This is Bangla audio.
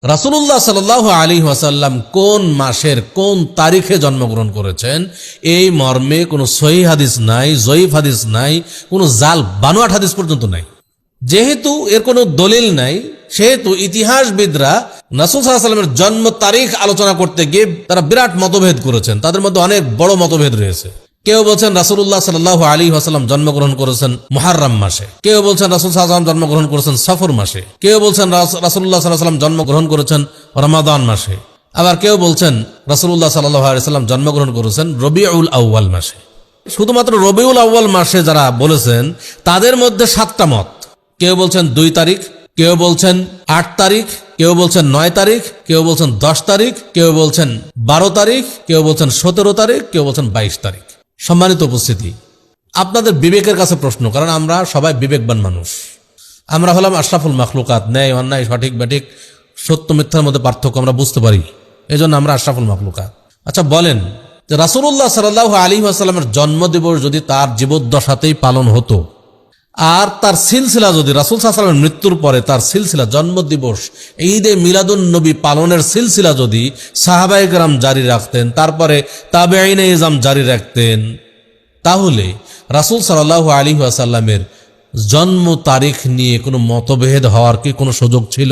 রাসূলুল্লাহ সাল্লাল্লাহু আলাইহি ওয়াসাল্লাম কোন মাসের কোন তারিখে জন্মগ্রহণ করেছেন এই মর্মে কোনো সহিহ হাদিস নাই, জয়ীফ হাদিস নাই, কোনো জাল বানোয়াট হাদিস পর্যন্ত নাই। যেহেতু এর কোনো দলিল নাই, সেহেতু ইতিহাসবিদরা রাসূল সাল্লাল্লাহু আলাইহি ওয়াসাল্লামের জন্ম তারিখ আলোচনা করতে গিয়ে তারা বিরাট মতভেদ করেছেন। তাদের মধ্যে অনেক বড় মতভেদ রয়েছে। কেউ বলছেন রাসূলুল্লাহ সাল্লাল্লাহু আলাইহি ওয়াসাল্লাম জন্মগ্রহণ করেছেন মুহররম মাসে, কেউ বলছেন রাসূল সাল্লাল্লাহু আলাইহি ওয়াসাল্লাম জন্মগ্রহণ করেছেন সফর মাসে, কেউ বলছেন রাসূলুল্লাহ সাল্লাল্লাহু আলাইহি ওয়াসাল্লাম জন্মগ্রহণ করেছেন রমাদান মাসে, আবার কেউ বলছেন রাসূলুল্লাহ সাল্লাল্লাহু আলাইহি ওয়াসাল্লাম জন্মগ্রহণ করেছেন রবিউল আউয়াল মাসে। শুধুমাত্র রবিউল আউয়াল মাসে যারা বলেছেন তাদের মধ্যে 7টা মত। কেউ বলছেন 2 তারিখ, কেউ বলছেন 8 তারিখ, কেউ বলছেন 9 তারিখ, কেউ বলছেন 10 তারিখ, কেউ বলছেন 12 তারিখ, কেউ বলছেন 17 তারিখ, কেউ বলছেন 22 তারিখ। সম্মানিত উপস্থিতি, আপনাদের বিবেকের কাছে প্রশ্ন, কারণ আমরা সবাই বিবেকবান মানুষ। আমরা হলাম আশরাফুল মাখলুকাত, ন্যায় অন্যায় সঠিক ব্যাঠিক সত্য মিথ্যার মধ্যে পার্থক্য আমরা বুঝতে পারি, এজন্য আমরা আশরাফুল মাখলুকাত। আচ্ছা বলেন যে রাসূলুল্লাহ সাল্লাল্লাহু আলাইহি ওয়াসাল্লামের জন্মদিবস যদি তার জীবদ্দশাতেই পালন হতো, আর তার সিলসিলা যদি রাসূল সাল্লাল্লাহু আলাইহি ওয়াসাল্লামের মৃত্যুর পরে তার সিলসিলা জন্মদিবস ঈদে মিলাদুন নবী পালনের সিলসিলা যদি সাহাবায়ে কেরাম জারি রাখতেন, তারপরে তাবেঈনে ইজম জারি রাখতেন, তাহলে রাসূল সাল্লাল্লাহু আলাইহি ওয়াসাল্লামের জন্ম তারিখ নিয়ে কোনো মতভেদ হওয়ার কি কোনো সুযোগ ছিল?